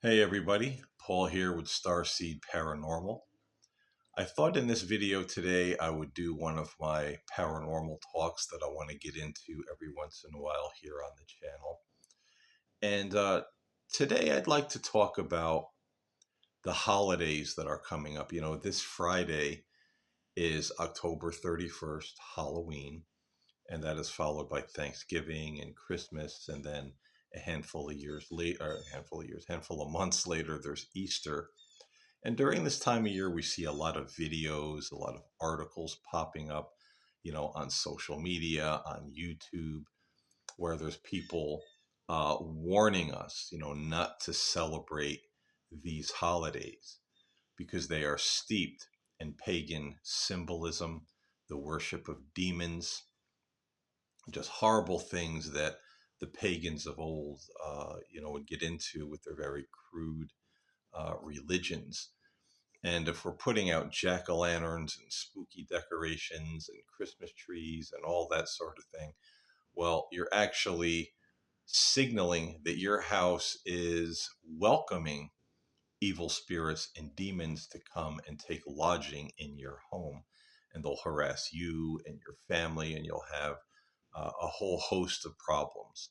Hey everybody, Paul here with Starseed Paranormal. I thought in this video today I would do one of my paranormal talks that I want to get into every once in a while here on the channel. And today I'd like to talk about the holidays that are coming up. This Friday is October 31st, Halloween, and that is followed by Thanksgiving and Christmas, and then a handful of years later, or handful of months later, there's Easter. And during this time of year, we see a lot of videos, a lot of articles popping up, on social media, on YouTube, where there's people warning us, not to celebrate these holidays because they are steeped in pagan symbolism, the worship of demons, just horrible things that the pagans of old, would get into with their very crude religions. And if we're putting out jack-o'-lanterns and spooky decorations and Christmas trees and all that sort of thing, well, you're actually signaling that your house is welcoming evil spirits and demons to come and take lodging in your home. And they'll harass you and your family, and you'll have a whole host of problems.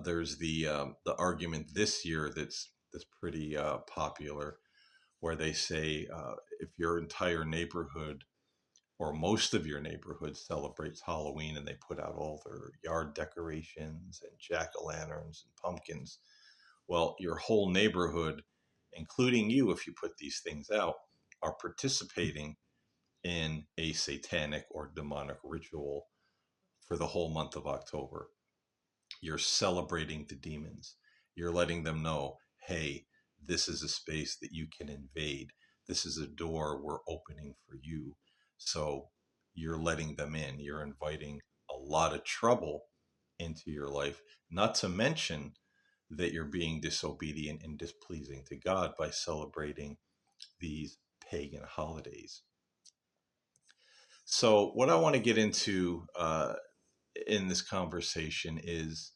There's the argument this year that's pretty popular, where they say if your entire neighborhood or most of your neighborhood celebrates Halloween and they put out all their yard decorations and jack-o'-lanterns and pumpkins, well, your whole neighborhood, including you, if you put these things out, are participating in a satanic or demonic ritual for the whole month of October. You're celebrating the demons. You're letting them know, hey, this is a space that you can invade. This is a door we're opening for you. So you're letting them in. You're inviting a lot of trouble into your life, not to mention that you're being disobedient and displeasing to God by celebrating these pagan holidays. So, what I want to get into in this conversation is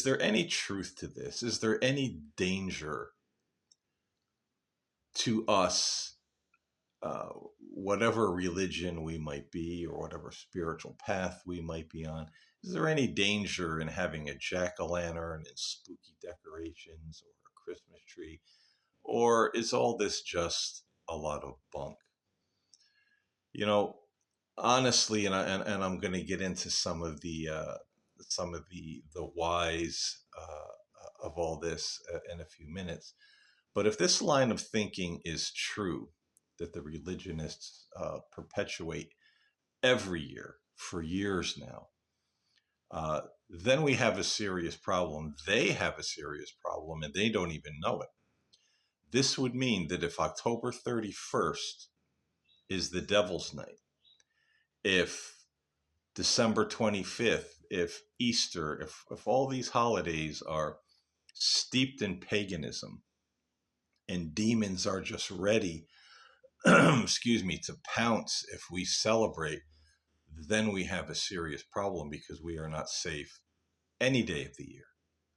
there any truth to this? Is there any danger to us, uh, whatever religion we might be or whatever spiritual path we might be on? Is there any danger in having a jack-o'-lantern and spooky decorations or a Christmas tree? Or is all this just a lot of bunk? You know, honestly, and I'm going to get into some of the whys of all this in a few minutes. But if this line of thinking is true, that the religionists perpetuate every year for years now, then we have a serious problem. They have a serious problem, and they don't even know it. This would mean that if October 31st is the devil's night, if December 25th, if Easter, if all these holidays are steeped in paganism and demons are just ready, excuse me, to pounce if we celebrate, then we have a serious problem because we are not safe any day of the year.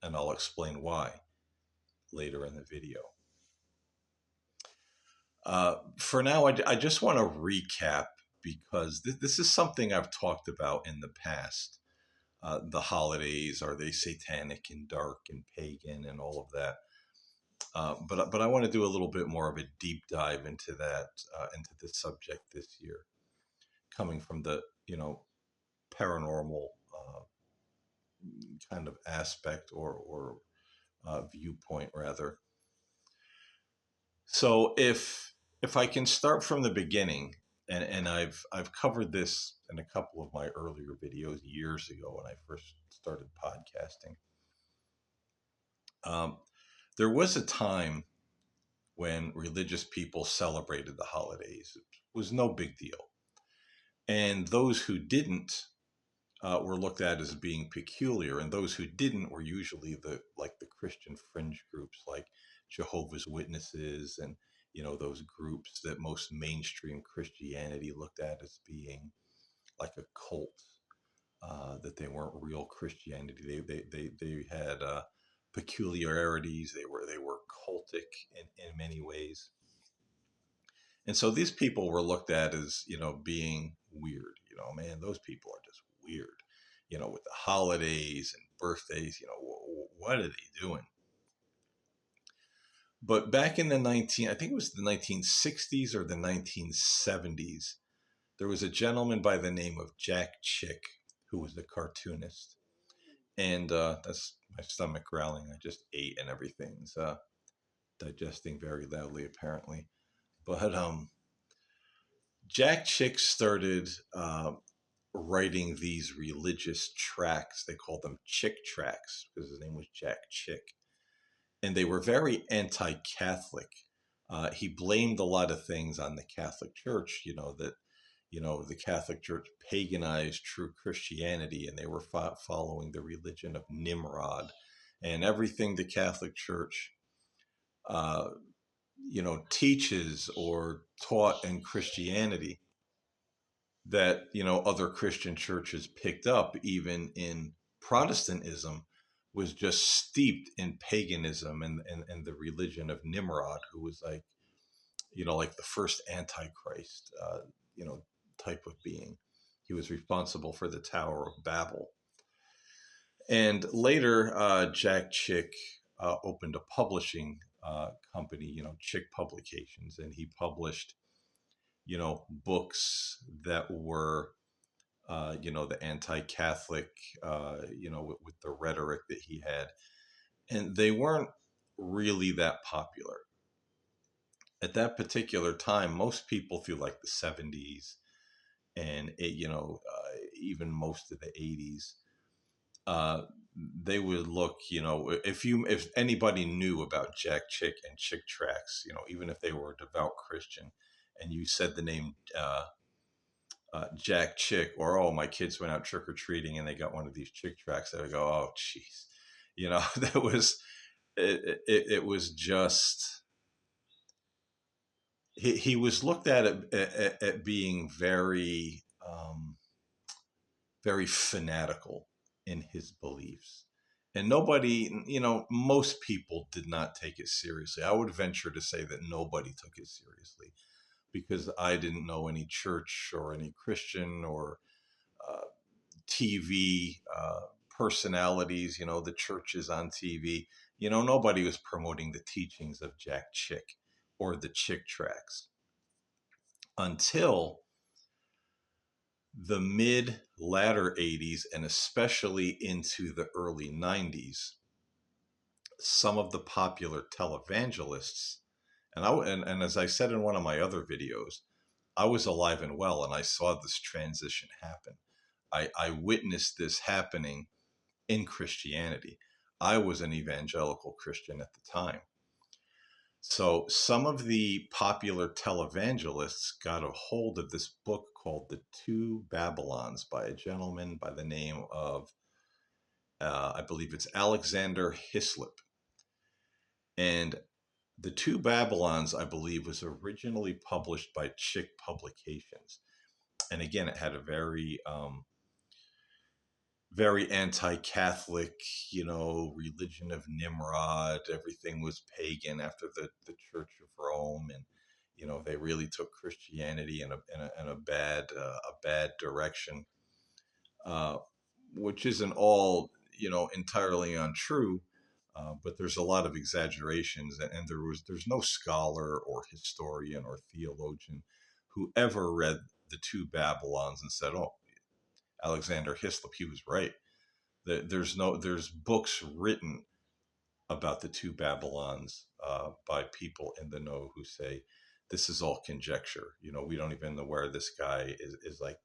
And I'll explain why later in the video. For now, I just want to recap because this is something I've talked about in the past. The holidays, are they satanic and dark and pagan and all of that? But I want to do a little bit more of a deep dive into that, into this subject this year, coming from the paranormal kind of aspect or viewpoint rather. So if I can start from the beginning, and I've covered this in a couple of my earlier videos years ago when I first started podcasting. Um, there was a time when religious people celebrated the holidays. It was no big deal. And those who didn't were looked at as being peculiar, and those who didn't were usually the Christian fringe groups like Jehovah's Witnesses and those groups that most mainstream Christianity looked at as being like a cult, that they weren't real Christianity. They had peculiarities. They were cultic in many ways. And so these people were looked at as, being weird. Man, those people are just weird, with the holidays and birthdays, what are they doing? But back in I think it was the 1960s or the 1970s, there was a gentleman by the name of Jack Chick who was a cartoonist. And that's my stomach growling. I just ate and everything's digesting very loudly, apparently. But Jack Chick started writing these religious tracts. They called them Chick tracts because his name was Jack Chick. And they were very anti Catholic. He blamed a lot of things on the Catholic Church, that the Catholic Church paganized true Christianity and they were following the religion of Nimrod and everything the Catholic Church, uh, teaches or taught in Christianity that, other Christian churches picked up, even in Protestantism, was just steeped in paganism and the religion of Nimrod, who was like, like the first Antichrist, you know, type of being. He was responsible for the Tower of Babel. And later, Jack Chick opened a publishing company, Chick Publications, and he published, books that were, the anti-Catholic, with the rhetoric that he had, and they weren't really that popular at that particular time. Most people through like the 70s and even most of the 80s, uh, they would look, if anybody knew about Jack Chick and Chick Tracts, even if they were a devout Christian, and you said the name Jack Chick, or oh, my kids went out trick or treating and they got one of these Chick Tracts, they would go, oh, jeez, that was it was just he was looked at being very very fanatical in his beliefs. And nobody, most people did not take it seriously. I would venture to say that nobody took it seriously because I didn't know any church or any Christian or uh, TV personalities, the churches on TV. Nobody was promoting the teachings of Jack Chick or the Chick Tracts until the mid latter 80s and especially into the early 90s. Some of the popular televangelists, and as I said in one of my other videos, I was alive and well and I saw this transition happen. I witnessed this happening in Christianity. I was an evangelical Christian at the time. So some of the popular televangelists got a hold of this book called The Two Babylons by a gentleman by the name of, I believe it's Alexander Hislop. And The Two Babylons, I believe, was originally published by Chick Publications. And again, it had a very anti-Catholic, religion of Nimrod. Everything was pagan after the Church of Rome, and they really took Christianity in a bad direction, uh, which isn't all entirely untrue. But there's a lot of exaggerations, and there's no scholar or historian or theologian who ever read the Two Babylons and said, "Oh, Alexander Hislop, he was right." There's books written about the Two Babylons by people in the know who say this is all conjecture. We don't even know where this guy is like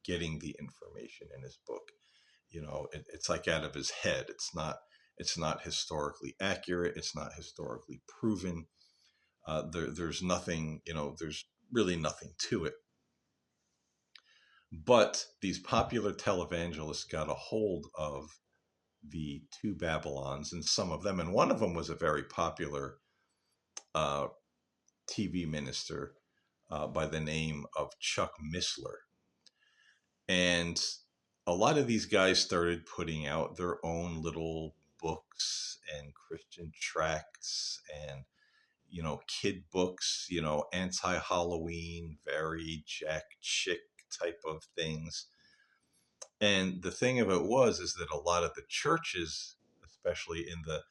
getting the information in his book. It's like out of his head. It's not historically accurate. It's not historically proven. There's nothing. There's really nothing to it. But these popular televangelists got a hold of the Two Babylons and some of them, and one of them was a very popular uh, TV minister by the name of Chuck Missler. And a lot of these guys started putting out their own little books and Christian tracts and, kid books, anti-Halloween, very Jack Chick type of things. And the thing of it is that a lot of the churches, especially in the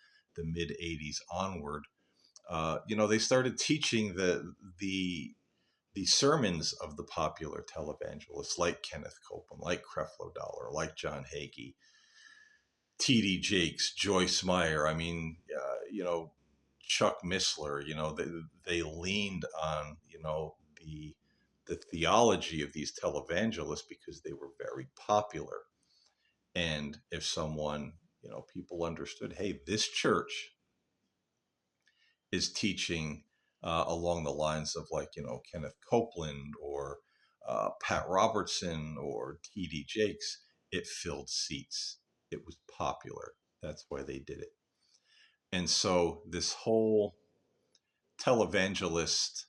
mid 80s onward, they started teaching the sermons of the popular televangelists like Kenneth Copeland, like Creflo Dollar, like John Hagee, T.D. Jakes, Joyce Meyer. I mean, Chuck Missler. They leaned on the theology of these televangelists because they were very popular. And if someone, people understood, hey, this church is teaching along the lines of, like, Kenneth Copeland or Pat Robertson or T.D. Jakes, it filled seats. It was popular. That's why they did it. And so this whole televangelist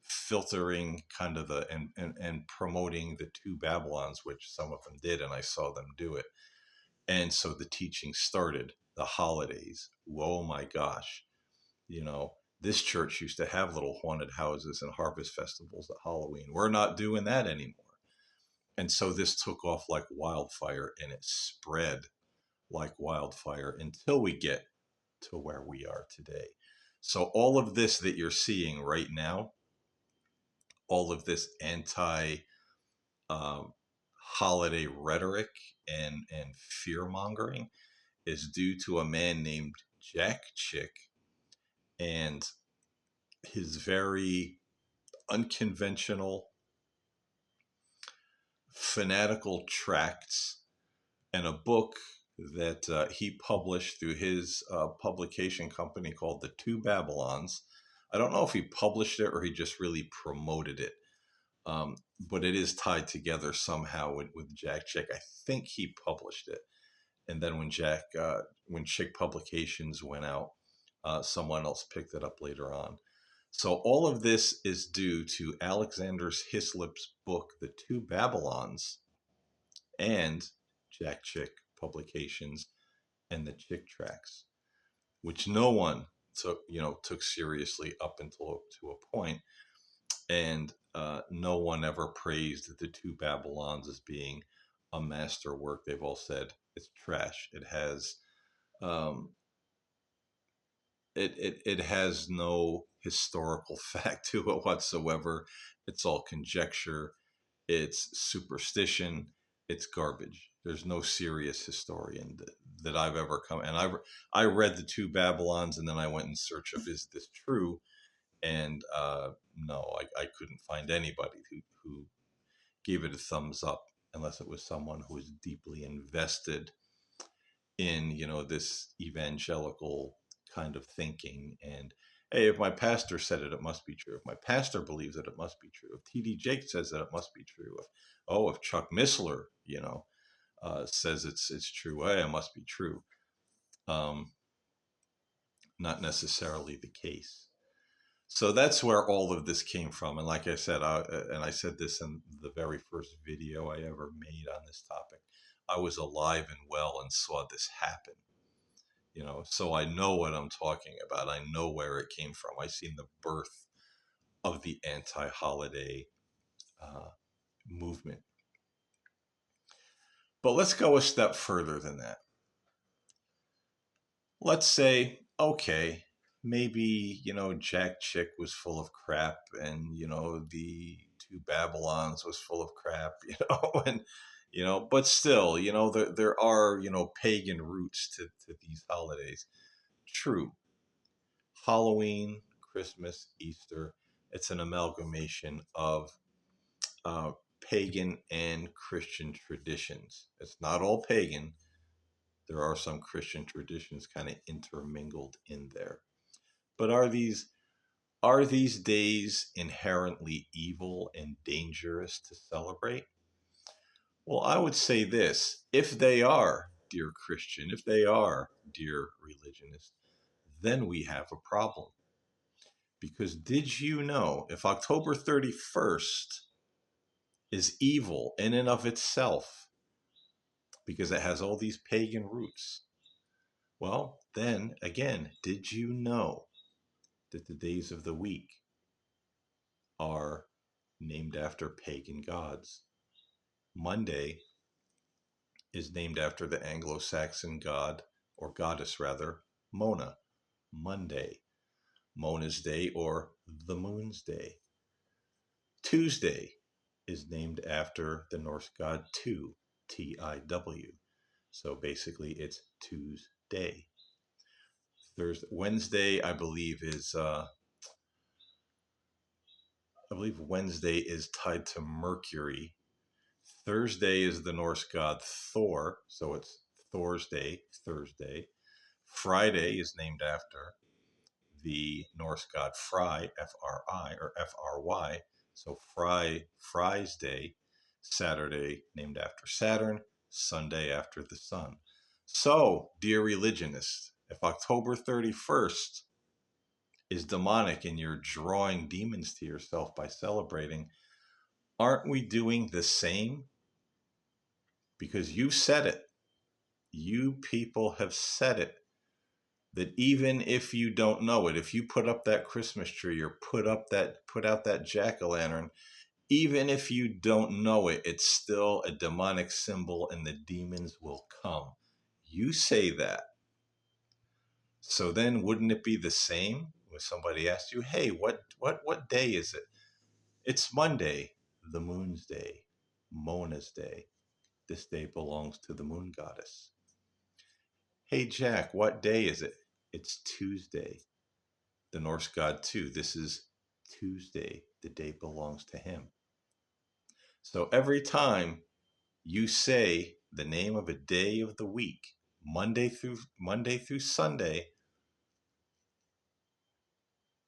filtering kind of and promoting the two Babylons, which some of them did, and I saw them do it. And so the teaching started, the holidays. Oh my gosh. This church used to have little haunted houses and harvest festivals at Halloween. We're not doing that anymore. And so this took off like wildfire, and it spread like wildfire until we get to where we are today. So all of this that you're seeing right now, all of this anti holiday rhetoric and fear mongering is due to a man named Jack Chick and his very unconventional, fanatical tracts and a book that he published through his publication company called The Two Babylons. I don't know if he published it or he just really promoted it, but it is tied together somehow with Jack Chick. I think he published it, and then when Chick Publications went out, someone else picked it up later on. So all of this is due to Alexander Hislop's book, The Two Babylons, and Jack Chick Publications and the Chick Tracts, which no one took seriously up until to a point, and no one ever praised the Two Babylons as being a masterwork. They've all said it's trash. It has um, it has no historical fact to it whatsoever. It's all conjecture. It's superstition. It's garbage. There's no serious historian that I've ever come. And I read the Two Babylons, and then I went in search of, is this true? And no, I couldn't find anybody who gave it a thumbs up, unless it was someone who was deeply invested in this evangelical kind of thinking. And hey, if my pastor said it, it must be true. If my pastor believes it, it must be true. If TD Jake says that, it must be true. If Chuck Missler says it's true, hey, it must be true. Not necessarily the case. So that's where all of this came from. And like I said, and I said this in the very first video I ever made on this topic, I was alive and well and saw this happen. So I know what I'm talking about. I know where it came from. I've seen the birth of the anti-holiday uh, movement. But let's go a step further than that. Let's say, okay, maybe, Jack Chick was full of crap, and, the Two Babylons was full of crap, and, but still, there are, pagan roots to these holidays. True. Halloween, Christmas, Easter, it's an amalgamation of uh, pagan and Christian traditions. It's not all pagan. There are some Christian traditions kind of intermingled in there. But are these days inherently evil and dangerous to celebrate? Well, I would say this. If they are, dear Christian, if they are, dear religionist, then we have a problem. Because did you know, if October 31st is evil in and of itself, because it has all these pagan roots, well, then again, did you know that the days of the week are named after pagan gods. Monday is named after the Anglo-Saxon god, or goddess rather, Mona. Monday, Mona's Day, or the Moon's Day. Tuesday is named after the Norse god Tiw, Tiw. So basically, it's Tuesday. Wednesday, I believe Wednesday is tied to Mercury. Thursday is the Norse god Thor, so it's Thor's Day, Thursday. Friday is named after the Norse god Fry, Fri, or Fry, so Fry's Day. Saturday named after Saturn, Sunday after the sun. So, dear religionists, if October 31st is demonic and you're drawing demons to yourself by celebrating, aren't we doing the same? Because you said it. You people have said it. That even if you don't know it, if you put up that Christmas tree or put out that jack-o'-lantern, even if you don't know it, it's still a demonic symbol and the demons will come. You say that. So then wouldn't it be the same when somebody asked you, hey, what day is it? It's Monday, the Moon's Day, Mona's Day. This day belongs to the moon goddess. Hey, Jack, what day is it? It's Tuesday. The Norse god too. This is Tuesday. The day belongs to him. So every time you say the name of a day of the week, Monday through Sunday,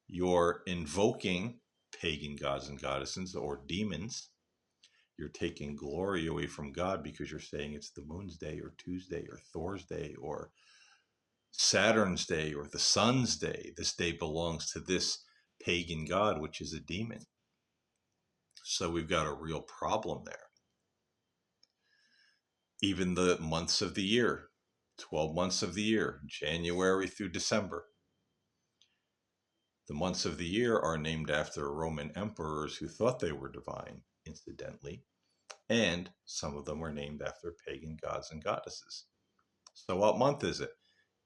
you're invoking pagan gods and goddesses or demons. You're taking glory away from God because you're saying it's the moon's day or Tuesday or Thor's day or Saturn's day or the sun's day. This day belongs to this pagan god, which is a demon. So we've got a real problem there. Even the months of the year, 12 months of the year, January through December. The months of the year are named after Roman emperors who thought they were divine, incidentally, and some of them were named after pagan gods and goddesses. So what month is it?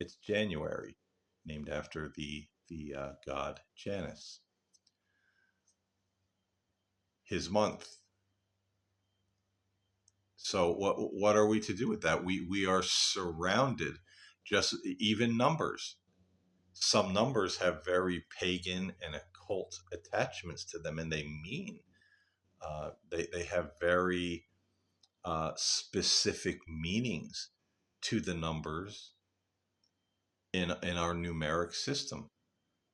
It's January, named after the god Janus. His month. So what are we to do with that? We are surrounded, just even numbers. Some numbers have very pagan and occult attachments to them, and they mean they have very specific meanings to the numbers in our numeric system.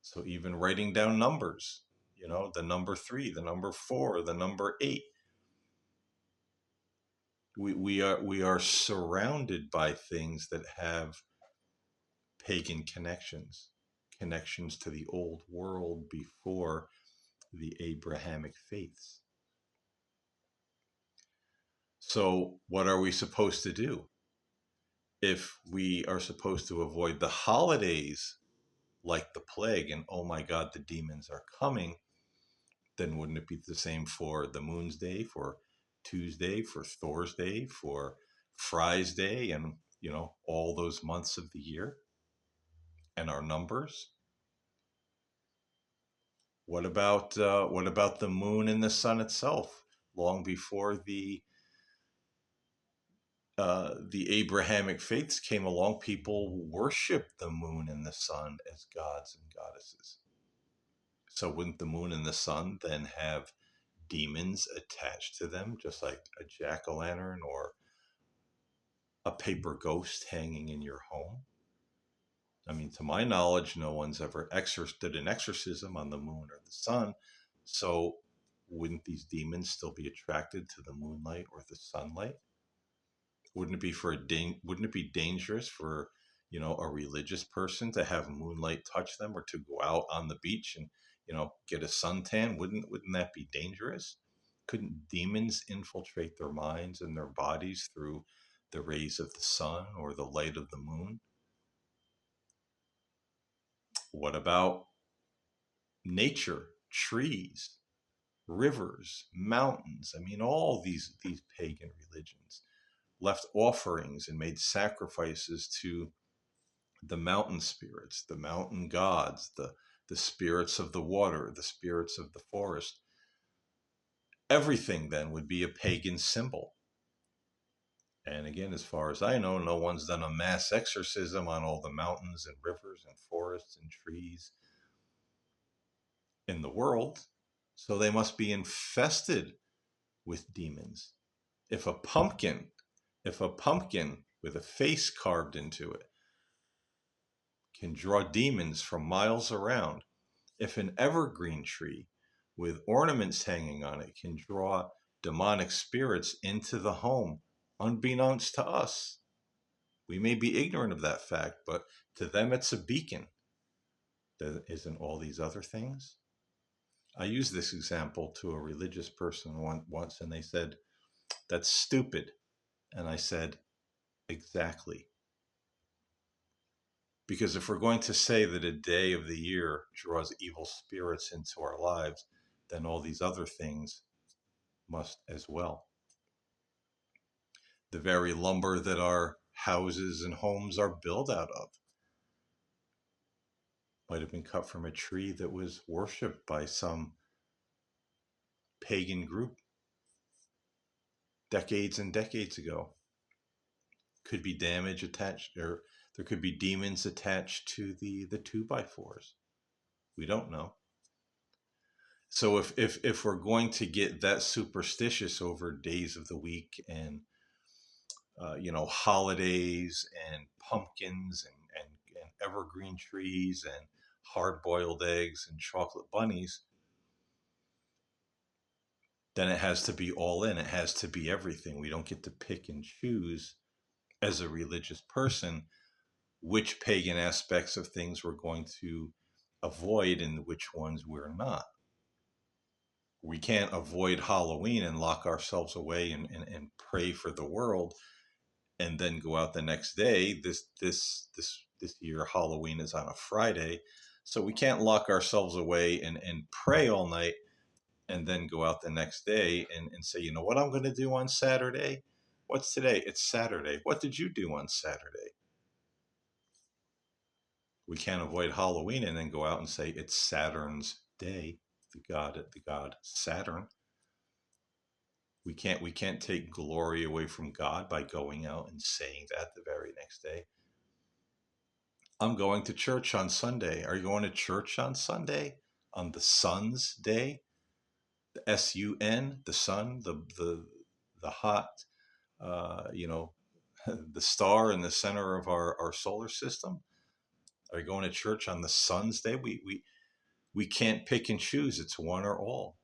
So even writing down numbers, the number 3, the number 4, the number 8. We are surrounded by things that have pagan connections to the old world before the Abrahamic faiths. So what are we supposed to do? If we are supposed to avoid the holidays like the plague and, oh my God, the demons are coming, then wouldn't it be the same for the Moon's Day, for Tuesday, for Thor's Day, for Fry's Day, and all those months of the year and our numbers? What about the moon and the sun itself? Long before the Abrahamic faiths came along, people worshiped the moon and the sun as gods and goddesses. So wouldn't the moon and the sun then have demons attached to them, just like a jack-o'-lantern or a paper ghost hanging in your home? I mean, to my knowledge, no one's ever did an exorcism on the moon or the sun. So wouldn't these demons still be attracted to the moonlight or the sunlight? Wouldn't it be dangerous for a religious person to have moonlight touch them or to go out on the beach and get a suntan? Wouldn't that be dangerous? Couldn't demons infiltrate their minds and their bodies through the rays of the sun or the light of the moon? What about nature, trees, rivers, mountains. I mean, all these pagan religions left offerings and made sacrifices to the mountain spirits, the mountain gods, the spirits of the water, the spirits of the forest. Everything then would be a pagan symbol. And again, as far as I know, no one's done a mass exorcism on all the mountains and rivers and forests and trees in the world. So they must be infested with demons. If a pumpkin, if a pumpkin with a face carved into it can draw demons from miles around, if an evergreen tree with ornaments hanging on it can draw demonic spirits into the home, unbeknownst to us, we may be ignorant of that fact, but to them it's a beacon. Isn't all these other things? I used this example to a religious person once, and they said, "That's stupid." And I said, "Exactly." Because if we're going to say that a day of the year draws evil spirits into our lives, then all these other things must as well. The very lumber that our houses and homes are built out of might have been cut from a tree that was worshipped by some pagan group decades and decades ago. Could be damage attached, or there could be demons attached to the 2x4s. We don't know. So if we're going to get that superstitious over days of the week and holidays and pumpkins and evergreen trees and hard-boiled eggs and chocolate bunnies, then it has to be all in. It has to be everything. We don't get to pick and choose as a religious person which pagan aspects of things we're going to avoid and which ones we're not. We can't avoid Halloween and lock ourselves away and pray for the world and then go out the next day. This year Halloween is on a Friday, so we can't lock ourselves away and pray all night and then go out the next day and say, you know what I'm going to do on Saturday? What's today? It's Saturday. What did you do on Saturday? We can't avoid Halloween and then go out and say it's Saturn's day, the god Saturn. We can't take glory away from God by going out and saying that the very next day. I'm going to church on Sunday. Are you going to church on Sunday? On the sun's day? The S-U-N, the sun, the hot, you know, the star in the center of our solar system? Are you going to church on the sun's day? We can't pick and choose. It's one or all.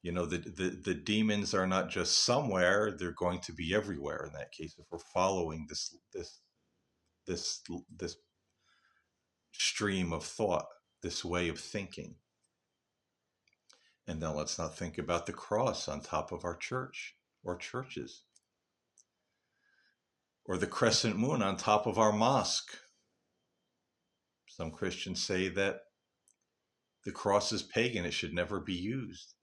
The demons are not just somewhere, they're going to be everywhere in that case if we're following this stream of thought, this way of thinking. And then let's not think about the cross on top of our church or churches, or the crescent moon on top of our mosque. Some Christians say that the cross is pagan, it should never be used.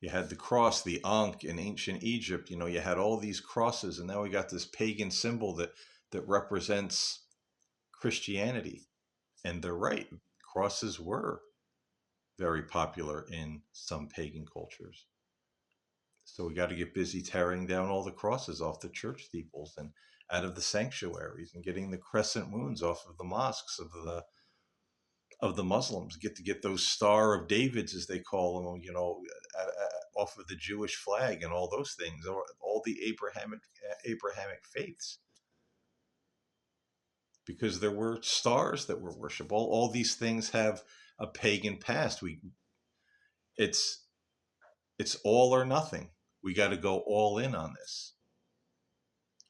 You had the cross, the Ankh in ancient Egypt. You had all these crosses, and now we got this pagan symbol that represents Christianity. And they're right. Crosses were very popular in some pagan cultures. So we got to get busy tearing down all the crosses off the church steeples and out of the sanctuaries, and getting the crescent moons off of the mosques of the Muslims. Get those Star of Davids, as they call them, off of the Jewish flag and all those things, or all the Abrahamic faiths, because there were stars that were worshipped. All these things have a pagan past. It's all or nothing. We got to go all in on this.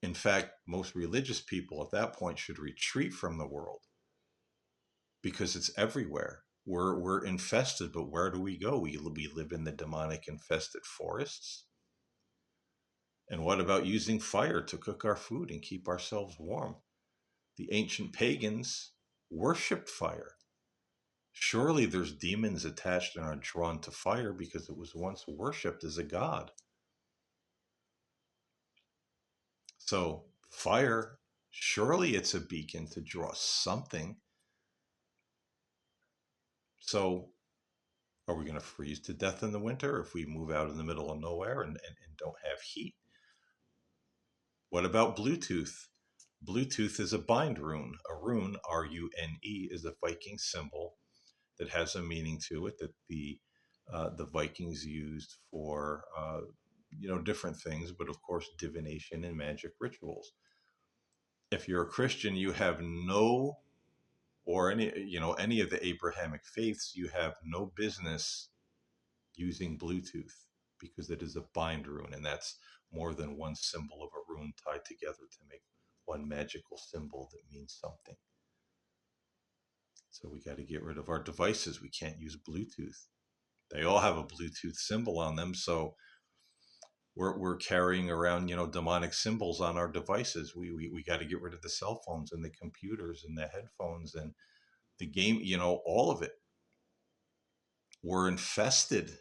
In fact, most religious people at that point should retreat from the world, because it's everywhere. We're infested, but where do we go? We live in the demonic infested forests. And what about using fire to cook our food and keep ourselves warm? The ancient pagans worshipped fire. Surely there's demons attached and are drawn to fire because it was once worshipped as a god. So fire, surely it's a beacon to draw something. So are we going to freeze to death in the winter if we move out in the middle of nowhere and don't have heat? What about Bluetooth? Bluetooth is a bind rune. A rune, R-U-N-E, is a Viking symbol that has a meaning to it that the Vikings used for different things, but of course divination and magic rituals. If you're a Christian, you have no, or any of the Abrahamic faiths, you have no business using Bluetooth because it is a bind rune, and that's more than one symbol of a rune tied together to make one magical symbol that means something. So we got to get rid of our devices. We can't use Bluetooth. They all have a Bluetooth symbol on them, so we're carrying around demonic symbols on our devices. We got to get rid of the cell phones and the computers and the headphones and the game. All of it. We're infested.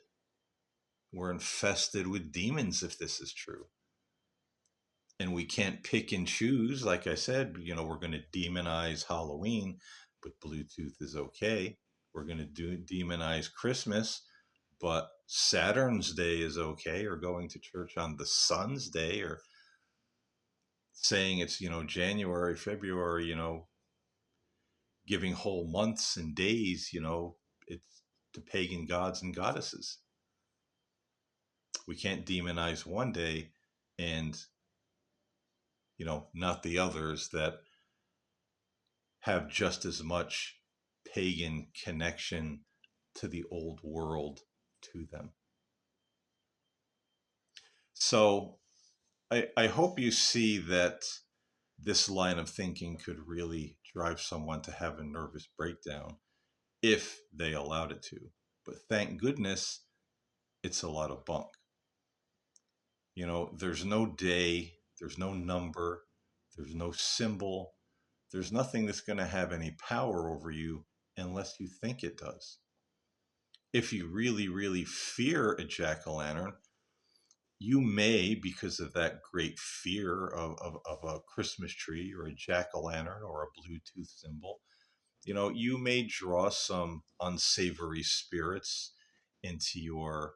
We're infested with demons if this is true. And we can't pick and choose. Like I said, we're going to demonize Halloween, but Bluetooth is okay. We're going to demonize Christmas, but Saturn's day is okay, or going to church on the sun's day, or saying it's, January, February, giving whole months and days, it's to pagan gods and goddesses. We can't demonize one day and, not the others that have just as much pagan connection to the old world to them. So I hope you see that this line of thinking could really drive someone to have a nervous breakdown if they allowed it to. But thank goodness it's a lot of bunk. There's no day, there's no number, there's no symbol, there's nothing that's going to have any power over you unless you think it does. If you really, really fear a jack-o'-lantern, you may, because of that great fear of a Christmas tree or a jack-o'-lantern or a Bluetooth symbol, you may draw some unsavory spirits into your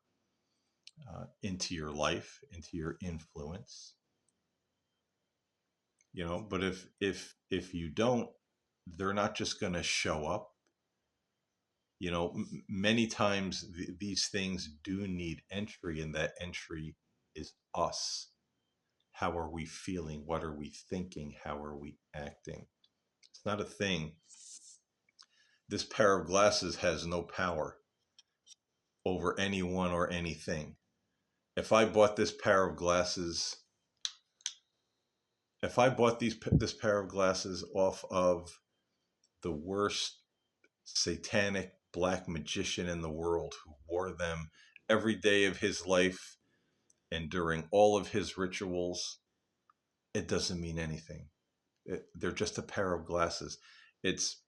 life, into your influence. But if you don't, they're not just going to show up. Many times these things do need entry, and that entry is us. How are we feeling? What are we thinking? How are we acting? It's not a thing. This pair of glasses has no power over anyone or anything. If I bought this pair of glasses, if I bought this pair of glasses off of the worst satanic black magician in the world who wore them every day of his life and during all of his rituals, it doesn't mean anything. They're just a pair of glasses. It's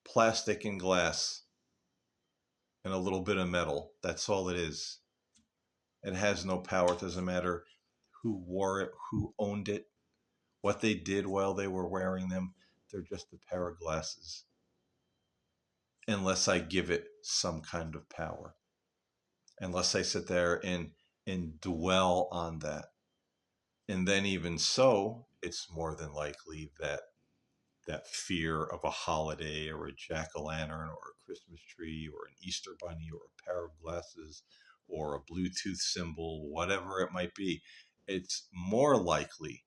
plastic and glass and a little bit of metal. That's all it is. It has no power. It doesn't matter who wore it, who owned it, what they did while they were wearing them. They're just a pair of glasses. Unless I give it some kind of power. Unless I sit there and dwell on that. And then even so, it's more than likely that fear of a holiday or a jack-o'-lantern or a Christmas tree or an Easter bunny or a pair of glasses or a Bluetooth symbol, whatever it might be, it's more likely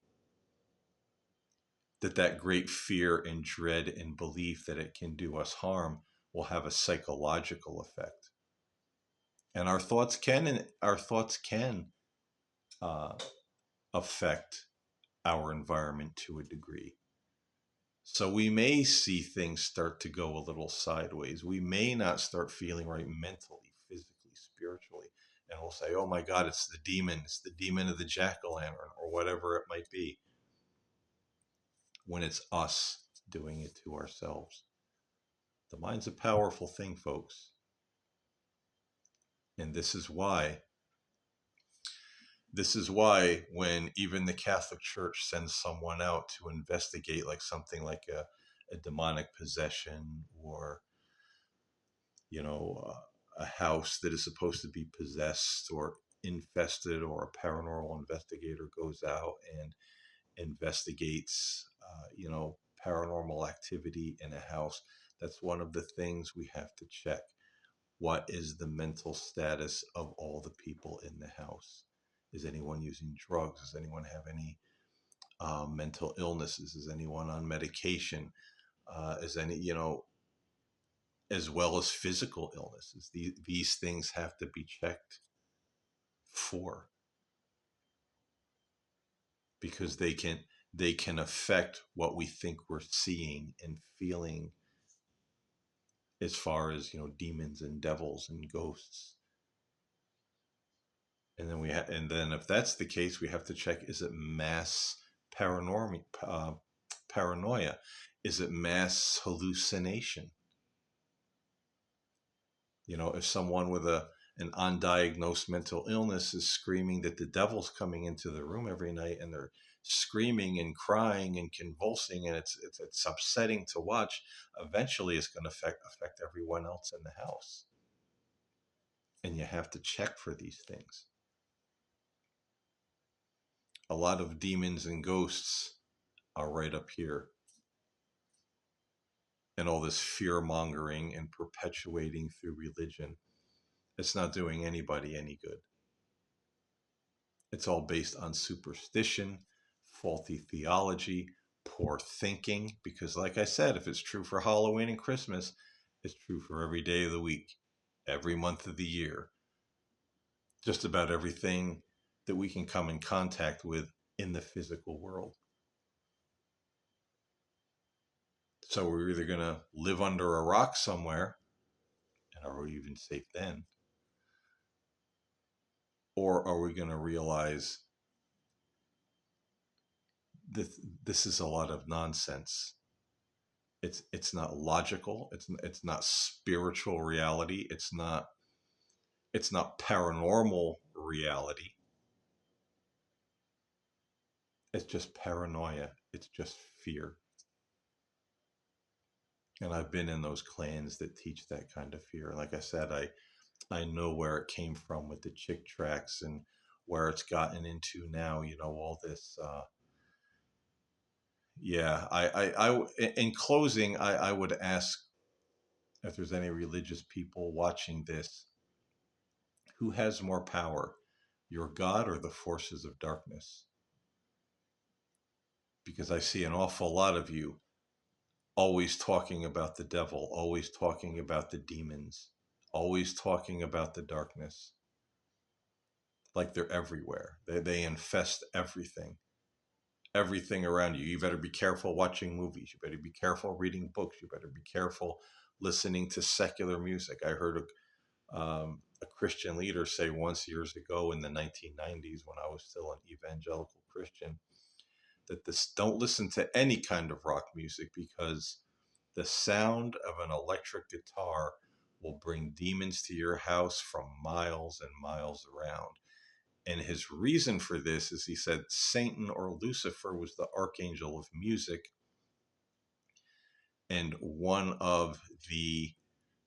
that great fear and dread and belief that it can do us harm will have a psychological effect. And our thoughts can uh, affect our environment to a degree. So we may see things start to go a little sideways. We may not start feeling right mentally, physically, spiritually. And we'll say, oh my God, it's the demon. It's the demon of the jack-o'-lantern or whatever it might be, when it's us doing it to ourselves. The mind's a powerful thing, folks. And this is why when even the Catholic Church sends someone out to investigate like something like a demonic possession, or you know a house that is supposed to be possessed or infested, or a paranormal investigator goes out and investigates paranormal activity in a house, that's one of the things we have to check. What is the mental status of all the people in the house? Is anyone using drugs? Does anyone have any mental illnesses? Is anyone on medication? Is any, as well as physical illnesses? These things have to be checked for, because they can affect what we think we're seeing and feeling, as far as demons and devils and ghosts. And then if that's the case, we have to check: is it mass paranormal paranoia? Is it mass hallucination? If someone with an undiagnosed mental illness is screaming that the devil's coming into the room every night, and they're screaming and crying and convulsing, and it's upsetting to watch, eventually it's going to affect everyone else in the house. And you have to check for these things. A lot of demons and ghosts are right up here. And all this fear mongering and perpetuating through religion, it's not doing anybody any good. It's all based on superstition, faulty theology, poor thinking. Because, like I said, if it's true for Halloween and Christmas, it's true for every day of the week, every month of the year, just about everything that we can come in contact with in the physical world. So we're either going to live under a rock somewhere, and are we even safe then? Or are we going to realize that this is a lot of nonsense? It's not logical. It's not spiritual reality. It's not paranormal reality. It's just paranoia. It's just fear. And I've been in those clans that teach that kind of fear. Like I said, I know where it came from with the chick tracks, and where it's gotten into now. All this. Yeah, in closing, I would ask if there's any religious people watching this: who has more power, your God or the forces of darkness? Because I see an awful lot of you always talking about the devil, always talking about the demons, always talking about the darkness, like they're everywhere. They infest everything around you. You better be careful watching movies. You better be careful reading books. You better be careful listening to secular music. I heard a Christian leader say once, years ago in the 1990s, when I was still an evangelical Christian, that don't listen to any kind of rock music, because the sound of an electric guitar will bring demons to your house from miles and miles around. And his reason for this is, he said, Satan, or Lucifer, was the archangel of music. And one of the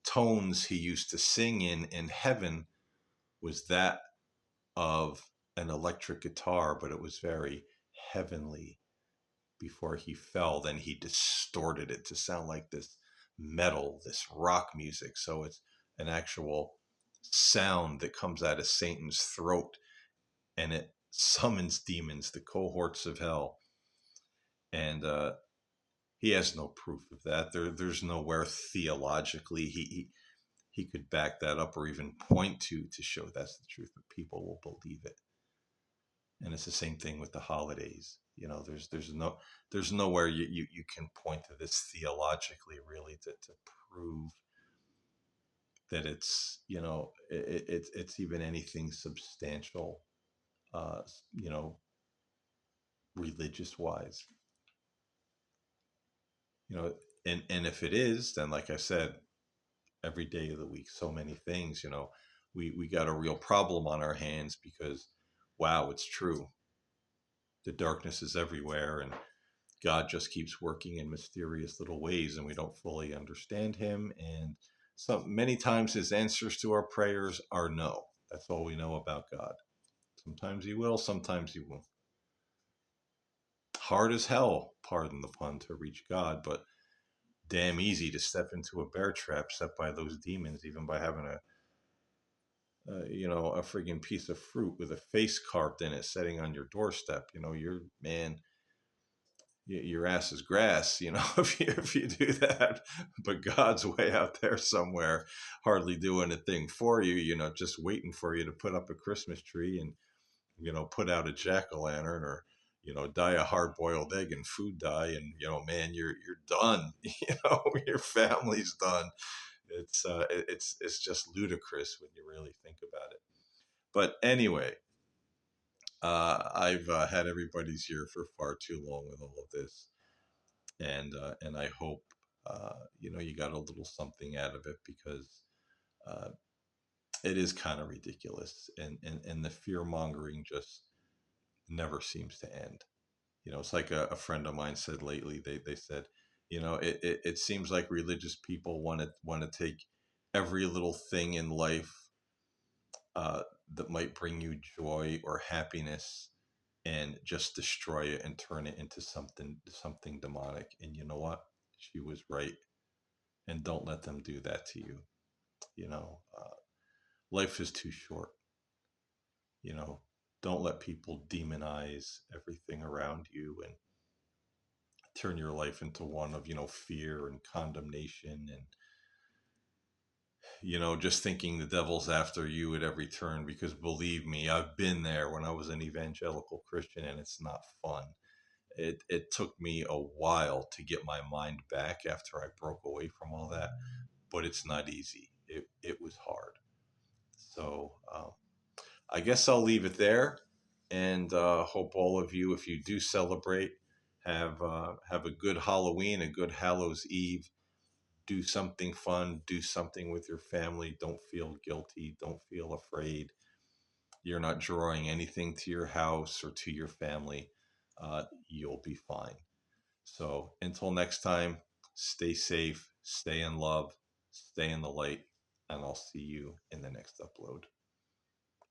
tones he used to sing in heaven was that of an electric guitar, but it was very heavenly. Before he fell, then he distorted it to sound like this metal, this rock music. So it's an actual sound that comes out of Satan's throat, and it summons demons, the cohorts of hell. And he has no proof of that. There's nowhere theologically he could back that up, or even point to show that's the truth, but people will believe it. And it's the same thing with the holidays. There's nowhere you can point to this theologically, really, to prove that it's even anything substantial, uh, you know, religious wise. And if it is, then like I said, every day of the week, so many things, we got a real problem on our hands because, wow, it's true. The darkness is everywhere, and God just keeps working in mysterious little ways, and we don't fully understand Him. And many times His answers to our prayers are no. That's all we know about God. Sometimes He will, sometimes He won't. Hard as hell, pardon the pun, to reach God, but damn easy to step into a bear trap set by those demons, even by having a friggin' piece of fruit with a face carved in it sitting on your doorstep. You're, man, your ass is grass, if you do that. But God's way out there somewhere, hardly doing a thing for you, just waiting for you to put up a Christmas tree and, put out a jack-o'-lantern, or, dye a hard-boiled egg in food dye, and, man, you're done. Your family's done. It's just ludicrous when you really think about it. But anyway, I've had everybody's ear for far too long with all of this, and I hope you got a little something out of it, because uh, it is kind of ridiculous, and the fear mongering just never seems to end. It's like a friend of mine said lately. They said, it seems like religious people want to take every little thing in life uh, that might bring you joy or happiness, and just destroy it and turn it into something demonic. And you know what? She was right. And don't let them do that to you. You know, uh, Life is too short. You know, don't let people demonize everything around you and turn your life into one of fear and condemnation, and just thinking the devil's after you at every turn. Because believe me, I've been there when I was an evangelical Christian, and it's not fun. It took me a while to get my mind back after I broke away from all that, but it's not easy. It was hard. So I guess I'll leave it there, and hope all of you, if you do celebrate, have a good Halloween, a good Hallows Eve. Do something fun. Do something with your family. Don't feel guilty. Don't feel afraid. You're not drawing anything to your house or to your family. You'll be fine. So until next time, stay safe, stay in love, stay in the light, and I'll see you in the next upload.